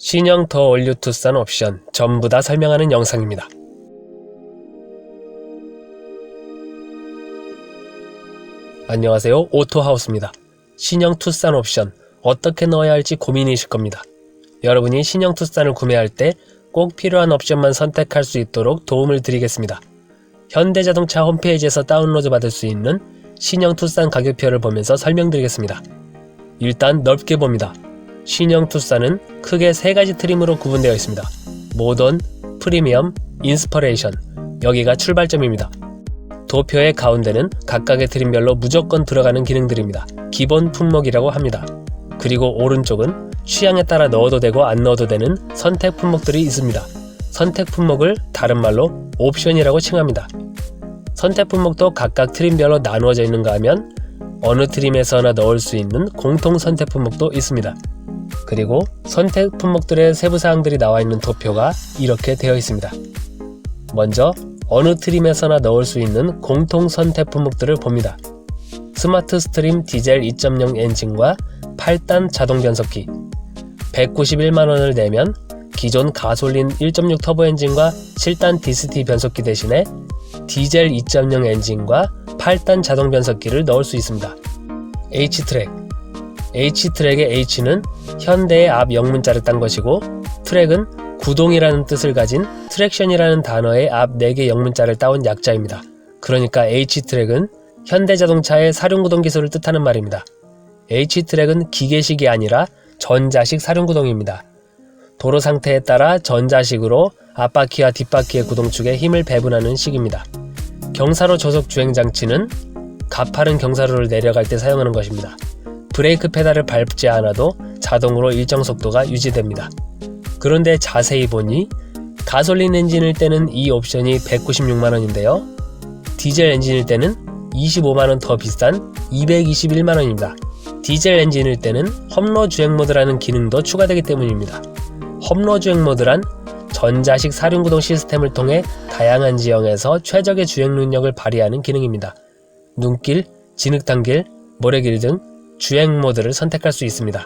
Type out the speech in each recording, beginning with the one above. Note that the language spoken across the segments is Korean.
신형 더 올류 투싼 옵션 전부 다 설명하는 영상입니다. 안녕하세요, 오토하우스입니다. 신형 투싼 옵션 어떻게 넣어야 할지 고민이실 겁니다. 여러분이 신형 투싼을 구매할 때 꼭 필요한 옵션만 선택할 수 있도록 도움을 드리겠습니다. 현대자동차 홈페이지에서 다운로드 받을 수 있는 신형 투싼 가격표를 보면서 설명드리겠습니다. 일단 넓게 봅니다. 신형 투싼은 크게 3가지 트림으로 구분되어 있습니다. 모던, 프리미엄, 인스퍼레이션. 여기가 출발점입니다. 도표의 가운데는 각각의 트림별로 무조건 들어가는 기능들입니다. 기본 품목이라고 합니다. 그리고 오른쪽은 취향에 따라 넣어도 되고 안 넣어도 되는 선택 품목들이 있습니다. 선택 품목을 다른 말로 옵션이라고 칭합니다. 선택 품목도 각각 트림별로 나누어져 있는가 하면 어느 트림에서나 넣을 수 있는 공통 선택 품목도 있습니다. 그리고 선택 품목들의 세부사항들이 나와 있는 도표가 이렇게 되어 있습니다. 먼저 어느 트림에서나 넣을 수 있는 공통 선택 품목들을 봅니다. 스마트 스트림 디젤 2.0 엔진과 8단 자동 변속기. 191만원을 내면 기존 가솔린 1.6 터보 엔진과 7단 DCT 변속기 대신에 디젤 2.0 엔진과 8단 자동 변속기를 넣을 수 있습니다. H트랙. H트랙의 H는 현대의 앞 영문자를 딴 것이고, 트랙은 구동이라는 뜻을 가진 트랙션이라는 단어의 앞 4개 영문자를 따온 약자입니다. 그러니까 H트랙은 현대자동차의 사륜구동 기술을 뜻하는 말입니다. H트랙은 기계식이 아니라 전자식 사륜구동입니다. 도로 상태에 따라 전자식으로 앞바퀴와 뒷바퀴의 구동축에 힘을 배분하는 식입니다. 경사로 조속 주행장치는 가파른 경사로를 내려갈 때 사용하는 것입니다. 브레이크 페달을 밟지 않아도 자동으로 일정 속도가 유지됩니다. 그런데 자세히 보니 가솔린 엔진일 때는 이 옵션이 196만원인데요. 디젤 엔진일 때는 25만원 더 비싼 221만원입니다. 디젤 엔진일 때는 험로 주행 모드라는 기능도 추가되기 때문입니다. 험로 주행 모드란 전자식 사륜구동 시스템을 통해 다양한 지형에서 최적의 주행 능력을 발휘하는 기능입니다. 눈길, 진흙탕길, 모래길 등 주행 모드를 선택할 수 있습니다.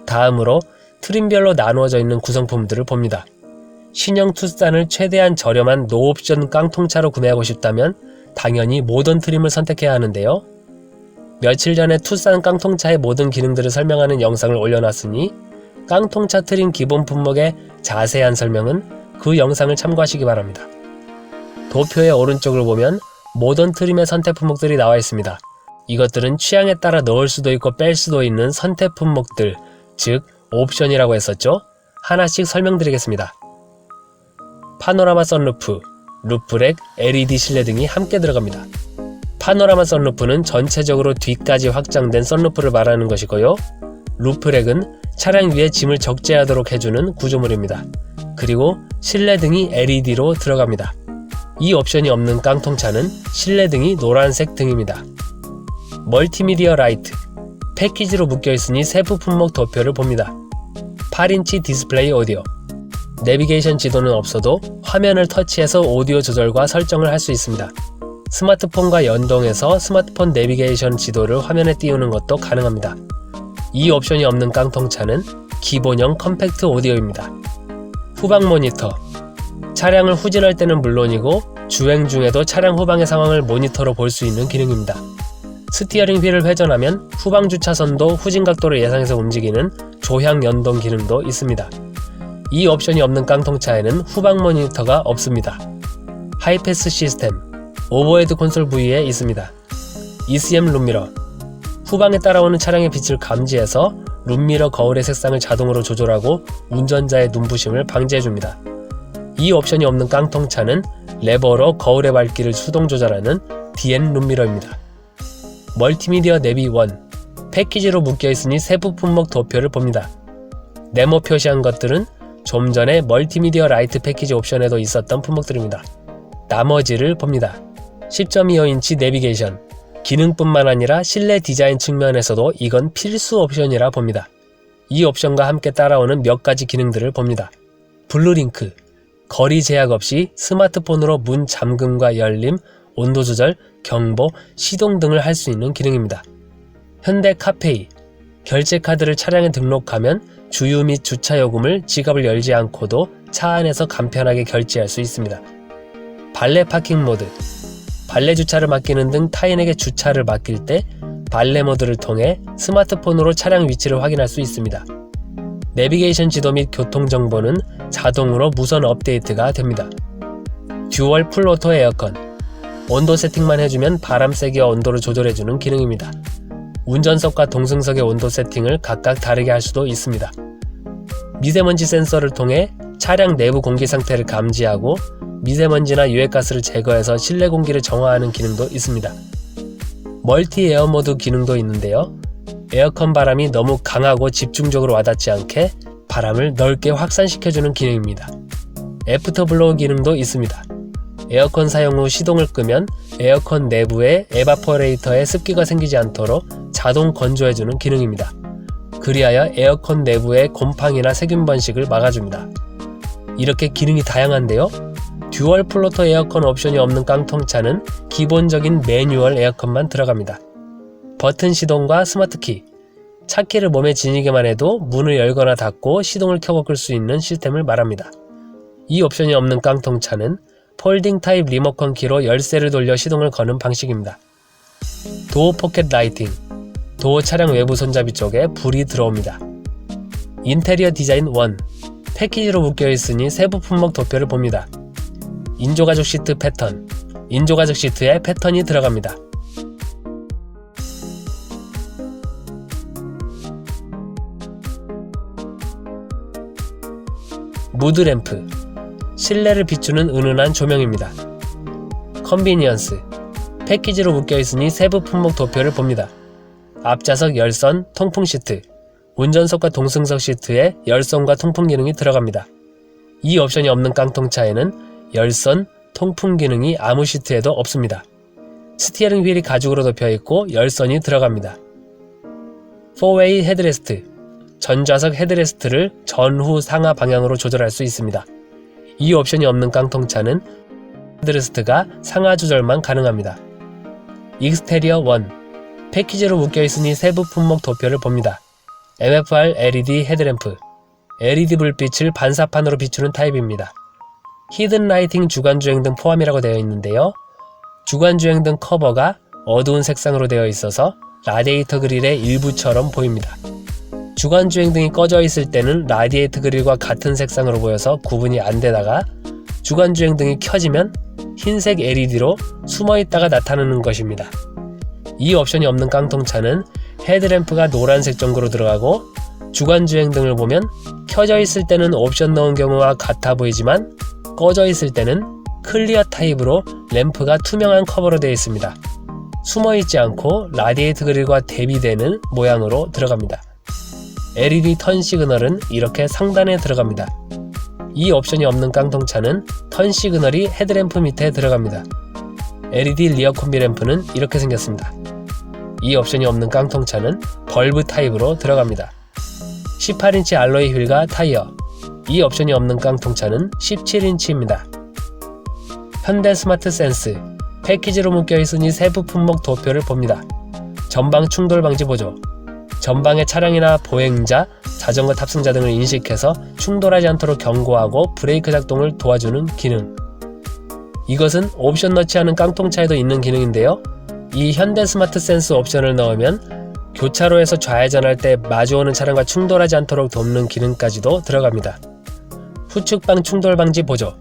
다음으로 트림별로 나누어져 있는 구성품들을 봅니다. 신형 투싼을 최대한 저렴한 노옵션 깡통차로 구매하고 싶다면 당연히 모던 트림을 선택해야 하는데요. 며칠 전에 투싼 깡통차의 모든 기능들을 설명하는 영상을 올려놨으니 깡통차 트림 기본 품목의 자세한 설명은 그 영상을 참고하시기 바랍니다. 도표의 오른쪽을 보면 모던 트림의 선택 품목들이 나와 있습니다. 이것들은 취향에 따라 넣을 수도 있고 뺄 수도 있는 선택 품목들, 즉 옵션이라고 했었죠? 하나씩 설명드리겠습니다. 파노라마 선루프, 루프렉, LED 실내 등이 함께 들어갑니다. 파노라마 선루프는 전체적으로 뒤까지 확장된 선루프를 말하는 것이고요. 루프렉은 차량 위에 짐을 적재하도록 해주는 구조물입니다. 그리고 실내등이 LED로 들어갑니다. 이 옵션이 없는 깡통차는 실내등이 노란색 등입니다. 멀티미디어 라이트. 패키지로 묶여있으니 세부 품목 도표를 봅니다. 8인치 디스플레이 오디오. 내비게이션 지도는 없어도 화면을 터치해서 오디오 조절과 설정을 할 수 있습니다. 스마트폰과 연동해서 스마트폰 내비게이션 지도를 화면에 띄우는 것도 가능합니다. 이 옵션이 없는 깡통차는 기본형 컴팩트 오디오입니다. 후방 모니터. 차량을 후진할 때는 물론이고 주행 중에도 차량 후방의 상황을 모니터로 볼 수 있는 기능입니다. 스티어링 휠을 회전하면 후방 주차선도 후진 각도를 예상해서 움직이는 조향 연동 기능도 있습니다. 이 옵션이 없는 깡통차에는 후방 모니터가 없습니다. 하이패스 시스템. 오버헤드 콘솔 부위에 있습니다. ECM 룸미러. 후방에 따라오는 차량의 빛을 감지해서 룸미러 거울의 색상을 자동으로 조절하고 운전자의 눈부심을 방지해줍니다. 이 옵션이 없는 깡통차는 레버로 거울의 밝기를 수동 조절하는 DN 룸미러입니다. 멀티미디어 내비 1. 패키지로 묶여있으니 세부 품목 도표를 봅니다. 네모 표시한 것들은 좀 전에 멀티미디어 라이트 패키지 옵션에도 있었던 품목들입니다. 나머지를 봅니다. 10.25인치 내비게이션. 기능뿐만 아니라 실내 디자인 측면에서도 이건 필수 옵션이라 봅니다. 이 옵션과 함께 따라오는 몇 가지 기능들을 봅니다. 블루링크. 거리 제약 없이 스마트폰으로 문 잠금과 열림, 온도 조절, 경보, 시동 등을 할 수 있는 기능입니다. 현대 카페이. 결제 카드를 차량에 등록하면 주유 및 주차 요금을 지갑을 열지 않고도 차 안에서 간편하게 결제할 수 있습니다. 발레 파킹 모드, 발레 주차를 맡기는 등 타인에게 주차를 맡길 때 발레 모드를 통해 스마트폰으로 차량 위치를 확인할 수 있습니다. 내비게이션 지도 및 교통정보는 자동으로 무선 업데이트가 됩니다. 듀얼 풀오토 에어컨, 온도 세팅만 해주면 바람 세기와 온도를 조절해주는 기능입니다. 운전석과 동승석의 온도 세팅을 각각 다르게 할 수도 있습니다. 미세먼지 센서를 통해 차량 내부 공기 상태를 감지하고 미세먼지나 유해가스를 제거해서 실내 공기를 정화하는 기능도 있습니다. 멀티 에어 모드 기능도 있는데요. 에어컨 바람이 너무 강하고 집중적으로 와닿지 않게 바람을 넓게 확산시켜주는 기능입니다. 애프터 블로우 기능도 있습니다. 에어컨 사용 후 시동을 끄면 에어컨 내부에 에바포레이터에 습기가 생기지 않도록 자동 건조해주는 기능입니다. 그리하여 에어컨 내부의 곰팡이나 세균 번식을 막아줍니다. 이렇게 기능이 다양한데요. 듀얼 플로터 에어컨 옵션이 없는 깡통차는 기본적인 매뉴얼 에어컨만 들어갑니다. 버튼 시동과 스마트키, 차키를 몸에 지니기만 해도 문을 열거나 닫고 시동을 켜고 끌 수 있는 시스템을 말합니다. 이 옵션이 없는 깡통차는 폴딩 타입 리모컨 키로 열쇠를 돌려 시동을 거는 방식입니다. 도어 포켓 라이팅, 도어 차량 외부 손잡이 쪽에 불이 들어옵니다. 인테리어 디자인 1, 패키지로 묶여있으니 세부 품목 도표를 봅니다. 인조가죽 시트 패턴, 인조가죽 시트에 패턴이 들어갑니다. 무드램프, 실내를 비추는 은은한 조명입니다. 컨비니언스, 패키지로 묶여있으니 세부 품목 도표를 봅니다. 앞좌석 열선, 통풍 시트, 운전석과 동승석 시트에 열선과 통풍 기능이 들어갑니다. 이 옵션이 없는 깡통차에는 열선, 통풍 기능이 아무 시트에도 없습니다. 스티어링 휠이 가죽으로 덮여있고 열선이 들어갑니다. 4웨이 헤드레스트, 전좌석 헤드레스트를 전후 상하 방향으로 조절할 수 있습니다. 이 옵션이 없는 깡통차는 헤드레스트가 상하 조절만 가능합니다. 익스테리어 1, 패키지로 묶여있으니 세부 품목 도표를 봅니다. MFR LED 헤드램프, LED 불빛을 반사판으로 비추는 타입입니다. 히든 라이팅 주간주행등 포함이라고 되어 있는데요. 주간주행등 커버가 어두운 색상으로 되어 있어서 라디에이터 그릴의 일부처럼 보입니다. 주간주행등이 꺼져 있을 때는 라디에이터 그릴과 같은 색상으로 보여서 구분이 안 되다가 주간주행등이 켜지면 흰색 LED로 숨어있다가 나타나는 것입니다. 이 옵션이 없는 깡통차는 헤드램프가 노란색 전구로 들어가고 주간주행등을 보면 켜져 있을 때는 옵션 넣은 경우와 같아 보이지만 꺼져 있을 때는 클리어 타입으로 램프가 투명한 커버로 되어 있습니다. 숨어있지 않고 라디에이터 그릴과 대비되는 모양으로 들어갑니다. LED 턴 시그널은 이렇게 상단에 들어갑니다. 이 옵션이 없는 깡통차는 턴 시그널이 헤드램프 밑에 들어갑니다. LED 리어 콤비 램프는 이렇게 생겼습니다. 이 옵션이 없는 깡통차는 벌브 타입으로 들어갑니다. 18인치 알로이 휠과 타이어, 이 옵션이 없는 깡통차는 17인치입니다. 현대 스마트 센스, 패키지로 묶여있으니 세부 품목 도표를 봅니다. 전방 충돌 방지 보조, 전방의 차량이나 보행자, 자전거 탑승자 등을 인식해서 충돌하지 않도록 경고하고 브레이크 작동을 도와주는 기능. 이것은 옵션 넣지 않은 깡통차에도 있는 기능인데요. 이 현대 스마트 센스 옵션을 넣으면 교차로에서 좌회전할 때 마주오는 차량과 충돌하지 않도록 돕는 기능까지도 들어갑니다. 후측방 충돌 방지 보조,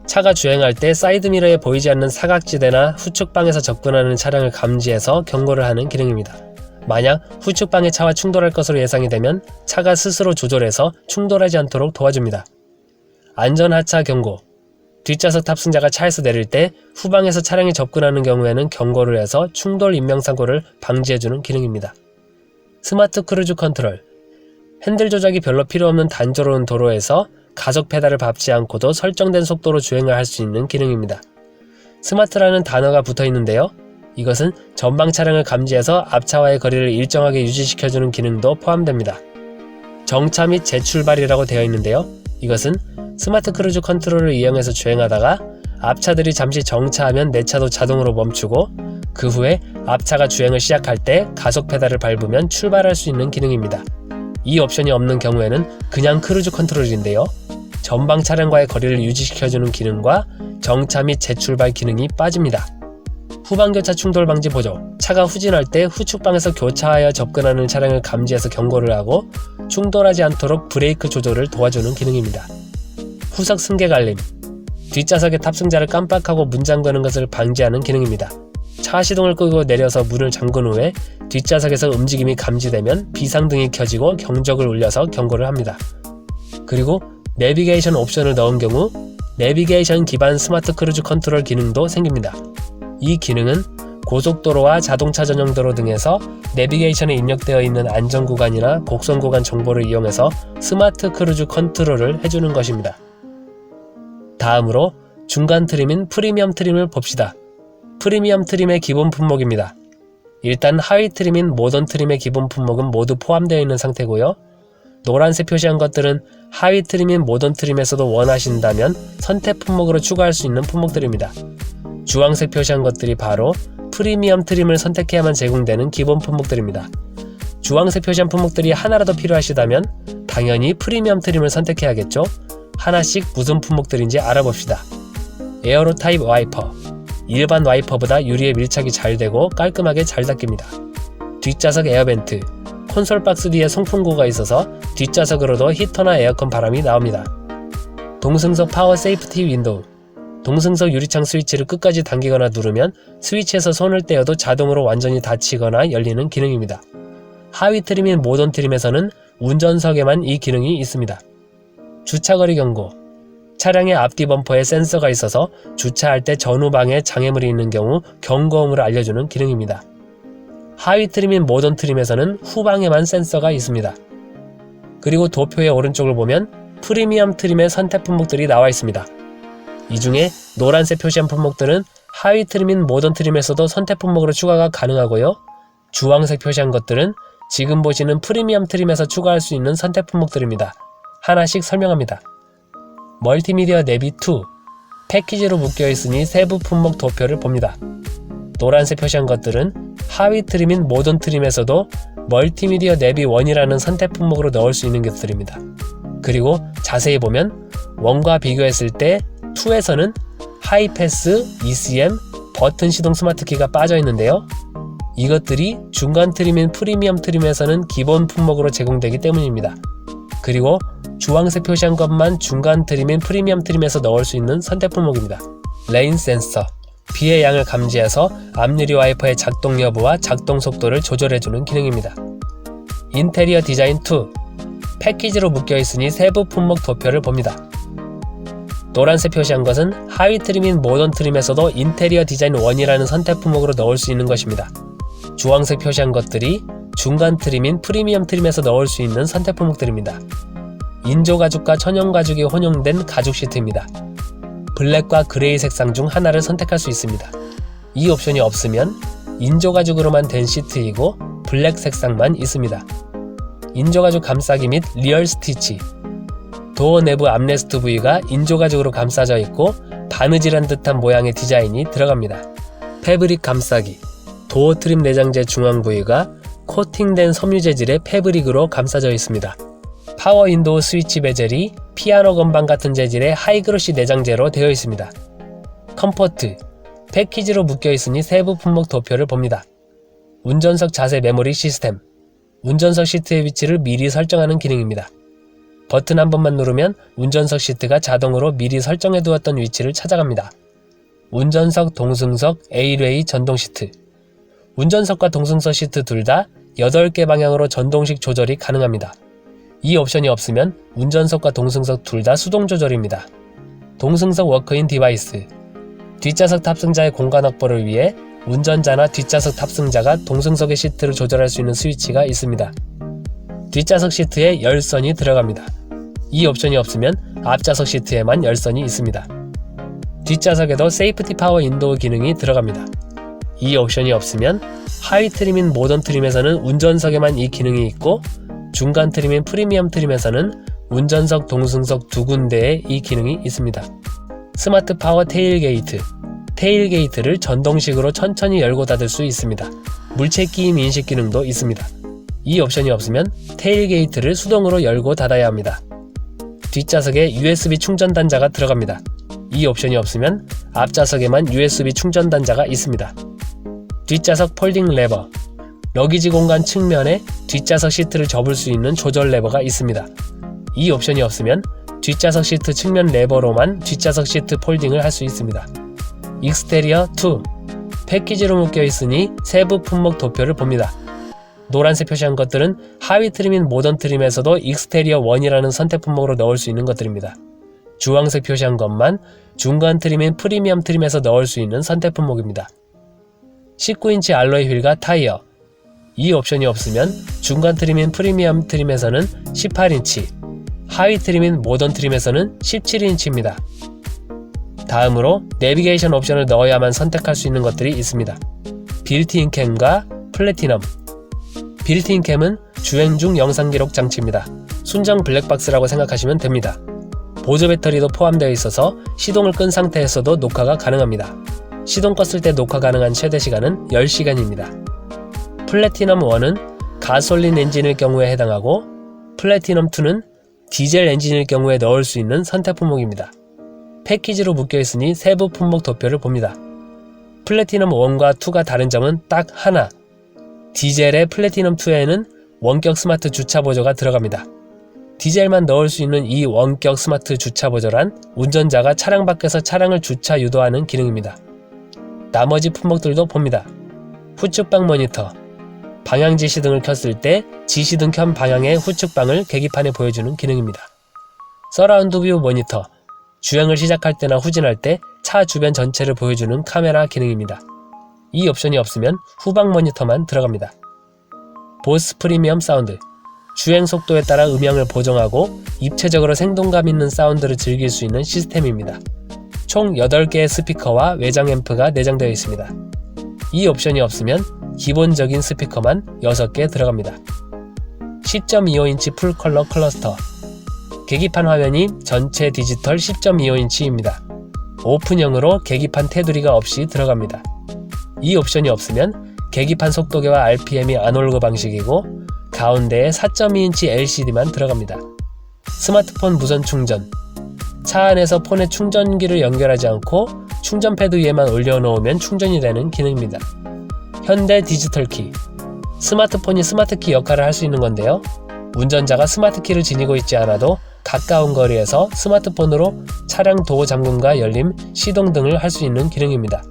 차가 주행할 때 사이드미러에 보이지 않는 사각지대나 후측방에서 접근하는 차량을 감지해서 경고를 하는 기능입니다. 만약 후측방의 차와 충돌할 것으로 예상이 되면 차가 스스로 조절해서 충돌하지 않도록 도와줍니다. 안전하차 경고, 뒷좌석 탑승자가 차에서 내릴 때 후방에서 차량이 접근하는 경우에는 경고를 해서 충돌 인명사고를 방지해주는 기능입니다. 스마트 크루즈 컨트롤, 핸들 조작이 별로 필요 없는 단조로운 도로에서 가속 페달을 밟지 않고도 설정된 속도로 주행을 할 수 있는 기능입니다. 스마트라는 단어가 붙어 있는데요. 이것은 전방 차량을 감지해서 앞차와의 거리를 일정하게 유지시켜주는 기능도 포함됩니다. 정차 및 재출발이라고 되어 있는데요. 이것은 스마트 크루즈 컨트롤을 이용해서 주행하다가 앞차들이 잠시 정차하면 내 차도 자동으로 멈추고 그 후에 앞차가 주행을 시작할 때 가속 페달을 밟으면 출발할 수 있는 기능입니다. 이 옵션이 없는 경우에는 그냥 크루즈 컨트롤인데요. 전방 차량과의 거리를 유지시켜주는 기능과 정차 및 재출발 기능이 빠집니다. 후방교차 충돌 방지 보조, 차가 후진할 때 후측방에서 교차하여 접근하는 차량을 감지해서 경고를 하고 충돌하지 않도록 브레이크 조절을 도와주는 기능입니다. 후석 승객 알림, 뒷좌석의 탑승자를 깜빡하고 문 잠그는 것을 방지하는 기능입니다. 차 시동을 끄고 내려서 문을 잠근 후에 뒷좌석에서 움직임이 감지되면 비상등이 켜지고 경적을 울려서 경고를 합니다. 그리고 내비게이션 옵션을 넣은 경우 내비게이션 기반 스마트 크루즈 컨트롤 기능도 생깁니다. 이 기능은 고속도로와 자동차 전용 도로 등에서 내비게이션에 입력되어 있는 안전구간이나 곡선구간 정보를 이용해서 스마트 크루즈 컨트롤을 해주는 것입니다. 다음으로 중간 트림인 프리미엄 트림을 봅시다. 프리미엄 트림의 기본 품목입니다. 일단 하위 트림인 모던 트림의 기본 품목은 모두 포함되어 있는 상태고요. 노란색 표시한 것들은 하위 트림인 모던 트림에서도 원하신다면 선택 품목으로 추가할 수 있는 품목들입니다. 주황색 표시한 것들이 바로 프리미엄 트림을 선택해야만 제공되는 기본 품목들입니다. 주황색 표시한 품목들이 하나라도 필요하시다면 당연히 프리미엄 트림을 선택해야겠죠? 하나씩 무슨 품목들인지 알아봅시다. 에어로 타입 와이퍼, 일반 와이퍼보다 유리에 밀착이 잘 되고 깔끔하게 잘 닦입니다. 뒷좌석 에어벤트, 콘솔 박스 뒤에 송풍구가 있어서 뒷좌석으로도 히터나 에어컨 바람이 나옵니다. 동승석 파워 세이프티 윈도우, 동승석 유리창 스위치를 끝까지 당기거나 누르면 스위치에서 손을 떼어도 자동으로 완전히 닫히거나 열리는 기능입니다. 하위 트림인 모던 트림에서는 운전석에만 이 기능이 있습니다. 주차거리 경고, 차량의 앞뒤 범퍼에 센서가 있어서 주차할 때 전후방에 장애물이 있는 경우 경고음을 알려주는 기능입니다. 하위 트림인 모던 트림에서는 후방에만 센서가 있습니다. 그리고 도표의 오른쪽을 보면 프리미엄 트림의 선택 품목들이 나와 있습니다. 이 중에 노란색 표시한 품목들은 하위 트림인 모던 트림에서도 선택 품목으로 추가가 가능하고요. 주황색 표시한 것들은 지금 보시는 프리미엄 트림에서 추가할 수 있는 선택 품목들입니다. 하나씩 설명합니다. 멀티미디어 내비 2, 패키지로 묶여있으니 세부 품목 도표를 봅니다. 노란색 표시한 것들은 하위 트림인 모던 트림에서도 멀티미디어 내비 1이라는 선택 품목으로 넣을 수 있는 것들입니다. 그리고 자세히 보면 1과 비교했을 때 2에서는 하이패스, ECM, 버튼 시동 스마트키가 빠져 있는데요. 이것들이 중간 트림인 프리미엄 트림에서는 기본 품목으로 제공되기 때문입니다. 그리고 주황색 표시한 것만 중간 트림인 프리미엄 트림에서 넣을 수 있는 선택 품목입니다. 레인 센서, 비의 양을 감지해서 앞유리 와이퍼의 작동 여부와 작동 속도를 조절해주는 기능입니다. 인테리어 디자인 2, 패키지로 묶여있으니 세부 품목 도표를 봅니다. 노란색 표시한 것은 하위 트림인 모던 트림에서도 인테리어 디자인 1이라는 선택 품목으로 넣을 수 있는 것입니다. 주황색 표시한 것들이 중간 트림인 프리미엄 트림에서 넣을 수 있는 선택 품목들입니다. 인조 가죽과 천연 가죽이 혼용된 가죽 시트입니다. 블랙과 그레이 색상 중 하나를 선택할 수 있습니다. 이 옵션이 없으면 인조 가죽으로만 된 시트이고 블랙 색상만 있습니다. 인조 가죽 감싸기 및 리얼 스티치, 도어 내부 암레스트 부위가 인조 가죽으로 감싸져 있고 바느질한 듯한 모양의 디자인이 들어갑니다. 패브릭 감싸기, 도어 트림 내장재 중앙 부위가 코팅된 섬유 재질의 패브릭으로 감싸져 있습니다. 파워 윈도우 스위치 베젤이 피아노 건반 같은 재질의 하이그로시 내장재로 되어 있습니다. 컴포트, 패키지로 묶여있으니 세부 품목 도표를 봅니다. 운전석 자세 메모리 시스템, 운전석 시트의 위치를 미리 설정하는 기능입니다. 버튼 한 번만 누르면 운전석 시트가 자동으로 미리 설정해 두었던 위치를 찾아갑니다. 운전석, 동승석, A레이 전동 시트, 운전석과 동승석 시트 둘 다 8개 방향으로 전동식 조절이 가능합니다. 이 옵션이 없으면 운전석과 동승석 둘 다 수동 조절입니다. 동승석 워크인 디바이스, 뒷좌석 탑승자의 공간 확보를 위해 운전자나 뒷좌석 탑승자가 동승석의 시트를 조절할 수 있는 스위치가 있습니다. 뒷좌석 시트에 열선이 들어갑니다. 이 옵션이 없으면 앞좌석 시트에만 열선이 있습니다. 뒷좌석에도 세이프티 파워 윈도우 기능이 들어갑니다. 이 옵션이 없으면 하위 트림인 모던 트림에서는 운전석에만 이 기능이 있고 중간 트림인 프리미엄 트림에서는 운전석, 동승석 두 군데에 이 기능이 있습니다. 스마트 파워 테일게이트, 테일게이트를 전동식으로 천천히 열고 닫을 수 있습니다. 물체 끼임 인식 기능도 있습니다. 이 옵션이 없으면 테일게이트를 수동으로 열고 닫아야 합니다. 뒷좌석에 USB 충전 단자가 들어갑니다. 이 옵션이 없으면 앞좌석에만 USB 충전 단자가 있습니다. 뒷좌석 폴딩 레버, 러기지 공간 측면에 뒷좌석 시트를 접을 수 있는 조절 레버가 있습니다. 이 옵션이 없으면 뒷좌석 시트 측면 레버로만 뒷좌석 시트 폴딩을 할 수 있습니다. 익스테리어 2, 패키지로 묶여 있으니 세부 품목 도표를 봅니다. 노란색 표시한 것들은 하위 트림인 모던 트림에서도 익스테리어 1이라는 선택 품목으로 넣을 수 있는 것들입니다. 주황색 표시한 것만 중간 트림인 프리미엄 트림에서 넣을 수 있는 선택 품목입니다. 19인치 알로이 휠과 타이어, 이 옵션이 없으면 중간 트림인 프리미엄 트림에서는 18인치, 하위 트림인 모던 트림에서는 17인치입니다. 다음으로 내비게이션 옵션을 넣어야만 선택할 수 있는 것들이 있습니다. 빌트인 캠과 플래티넘. 빌트인 캠은 주행 중 영상 기록 장치입니다. 순정 블랙박스라고 생각하시면 됩니다. 보조 배터리도 포함되어 있어서 시동을 끈 상태에서도 녹화가 가능합니다. 시동 껐을 때 녹화 가능한 최대 시간은 10시간입니다. 플래티넘 1은 가솔린 엔진일 경우에 해당하고 플래티넘 2는 디젤 엔진일 경우에 넣을 수 있는 선택 품목입니다. 패키지로 묶여있으니 세부 품목 도표를 봅니다. 플래티넘 1과 2가 다른 점은 딱 하나, 디젤의 플래티넘 2에는 원격 스마트 주차 보조가 들어갑니다. 디젤만 넣을 수 있는 이 원격 스마트 주차 보조란 운전자가 차량 밖에서 차량을 주차 유도하는 기능입니다. 나머지 품목들도 봅니다. 후측방 모니터, 방향 지시등을 켰을 때 지시등 켠 방향의 후측방을 계기판에 보여주는 기능입니다. 서라운드 뷰 모니터, 주행을 시작할 때나 후진할 때 차 주변 전체를 보여주는 카메라 기능입니다. 이 옵션이 없으면 후방 모니터만 들어갑니다. 보스 프리미엄 사운드, 주행 속도에 따라 음향을 보정하고 입체적으로 생동감 있는 사운드를 즐길 수 있는 시스템입니다. 총 8개의 스피커와 외장 앰프가 내장되어 있습니다. 이 옵션이 없으면 기본적인 스피커만 6개 들어갑니다. 10.25인치 풀컬러 클러스터, 계기판 화면이 전체 디지털 10.25인치입니다. 오픈형으로 계기판 테두리가 없이 들어갑니다. 이 옵션이 없으면 계기판 속도계와 RPM이 아날로그 방식이고 가운데에 4.2인치 LCD만 들어갑니다. 스마트폰 무선 충전, 차 안에서 폰에 충전기를 연결하지 않고 충전 패드 위에만 올려놓으면 충전이 되는 기능입니다. 현대 디지털 키, 스마트폰이 스마트키 역할을 할 수 있는 건데요. 운전자가 스마트키를 지니고 있지 않아도 가까운 거리에서 스마트폰으로 차량 도어 잠금과 열림, 시동 등을 할 수 있는 기능입니다.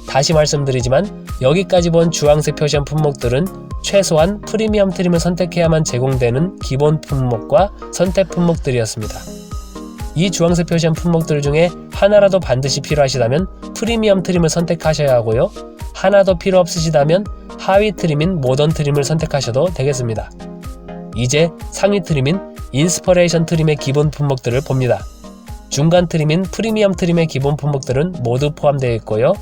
다시 말씀드리지만 여기까지 본 주황색 표시한 품목들은 최소한 프리미엄 트림을 선택해야만 제공되는 기본 품목과 선택 품목들이었습니다. 이 주황색 표시한 품목들 중에 하나라도 반드시 필요하시다면 프리미엄 트림을 선택하셔야 하고요. 하나도 필요 없으시다면 하위 트림인 모던 트림을 선택하셔도 되겠습니다. 이제 상위 트림인 인스퍼레이션 트림의 기본 품목들을 봅니다. 중간 트림인 프리미엄 트림의 기본 품목들은 모두 포함되어 있고요.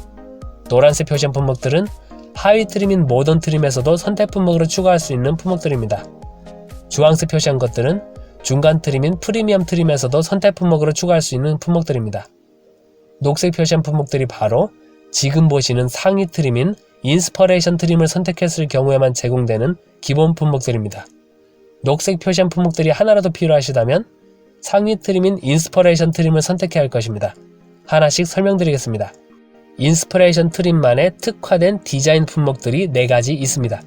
노란색 표시한 품목들은 하위 트림인 모던 트림에서도 선택 품목으로 추가할 수 있는 품목들입니다. 주황색 표시한 것들은 중간 트림인 프리미엄 트림에서도 선택 품목으로 추가할 수 있는 품목들입니다. 녹색 표시한 품목들이 바로 지금 보시는 상위 트림인 인스퍼레이션 트림을 선택했을 경우에만 제공되는 기본 품목들입니다. 녹색 표시한 품목들이 하나라도 필요하시다면 상위 트림인 인스퍼레이션 트림을 선택해야 할 것입니다. 하나씩 설명드리겠습니다. 인스퍼레이션 트림만의 특화된 디자인 품목들이 4가지 있습니다.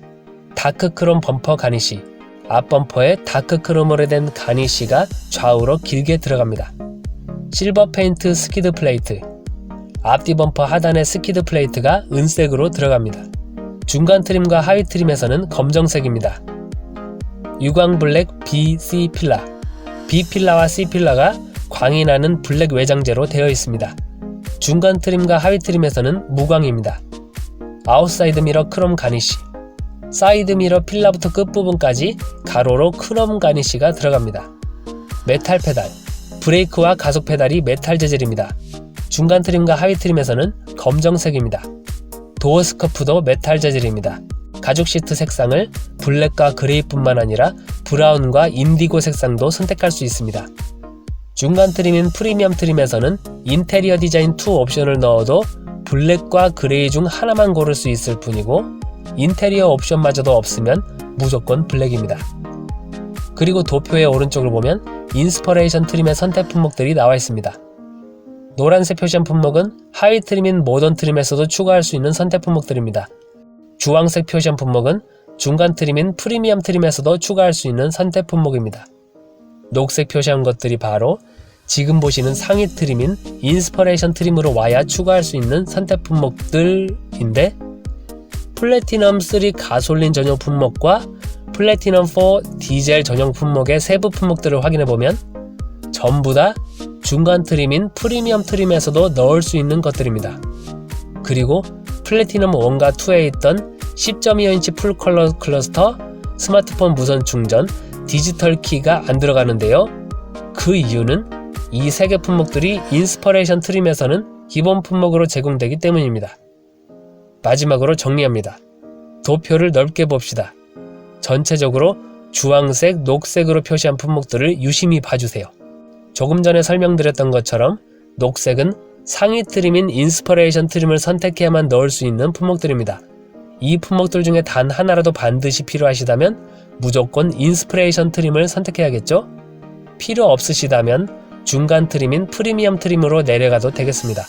다크 크롬 범퍼 가니쉬, 앞범퍼에 다크 크롬으로 된 가니쉬가 좌우로 길게 들어갑니다. 실버 페인트 스키드 플레이트, 앞뒤 범퍼 하단의 스키드 플레이트가 은색으로 들어갑니다. 중간 트림과 하위 트림에서는 검정색입니다. 유광 블랙 B, C 필라, B 필라와 C 필라가 광이 나는 블랙 외장재로 되어 있습니다. 중간 트림과 하위 트림에서는 무광입니다. 아웃사이드 미러 크롬 가니쉬, 사이드 미러 필라부터 끝부분까지 가로로 크롬 가니쉬가 들어갑니다. 메탈 페달, 브레이크와 가속 페달이 메탈 재질입니다. 중간 트림과 하위 트림에서는 검정색입니다. 도어 스커프도 메탈 재질입니다. 가죽 시트 색상을 블랙과 그레이뿐만 아니라 브라운과 인디고 색상도 선택할 수 있습니다. 중간 트림인 프리미엄 트림에서는 인테리어 디자인 2 옵션을 넣어도 블랙과 그레이 중 하나만 고를 수 있을 뿐이고 인테리어 옵션마저도 없으면 무조건 블랙입니다. 그리고 도표의 오른쪽을 보면 인스퍼레이션 트림의 선택 품목들이 나와 있습니다. 노란색 표시한 품목은 하위 트림인 모던 트림에서도 추가할 수 있는 선택 품목들입니다. 주황색 표시한 품목은 중간 트림인 프리미엄 트림에서도 추가할 수 있는 선택 품목입니다. 녹색 표시한 것들이 바로 지금 보시는 상위 트림인 인스퍼레이션 트림으로 와야 추가할 수 있는 선택 품목들인데, 플래티넘 3 가솔린 전용 품목과 플래티넘 4 디젤 전용 품목의 세부 품목들을 확인해보면 전부 다 중간 트림인 프리미엄 트림에서도 넣을 수 있는 것들입니다. 그리고 플래티넘 1과 2에 있던 10.25인치 풀컬러 클러스터, 스마트폰 무선 충전, 디지털 키가 안 들어가는데요. 그 이유는 이 3개 품목들이 인스퍼레이션 트림에서는 기본 품목으로 제공되기 때문입니다. 마지막으로 정리합니다. 도표를 넓게 봅시다. 전체적으로 주황색, 녹색으로 표시한 품목들을 유심히 봐주세요. 조금 전에 설명드렸던 것처럼 녹색은 상위 트림인 인스퍼레이션 트림을 선택해야만 넣을 수 있는 품목들입니다. 이 품목들 중에 단 하나라도 반드시 필요하시다면 무조건 인스퍼레이션 트림을 선택해야겠죠? 필요 없으시다면 중간 트림인 프리미엄 트림으로 내려가도 되겠습니다.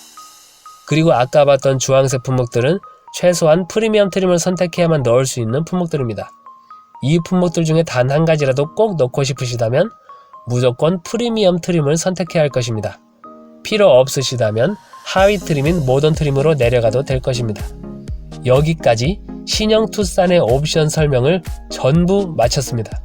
그리고 아까 봤던 주황색 품목들은 최소한 프리미엄 트림을 선택해야만 넣을 수 있는 품목들입니다. 이 품목들 중에 단 한 가지라도 꼭 넣고 싶으시다면 무조건 프리미엄 트림을 선택해야 할 것입니다. 필요 없으시다면 하위 트림인 모던 트림으로 내려가도 될 것입니다. 여기까지 신형 투싼의 옵션 설명을 전부 마쳤습니다.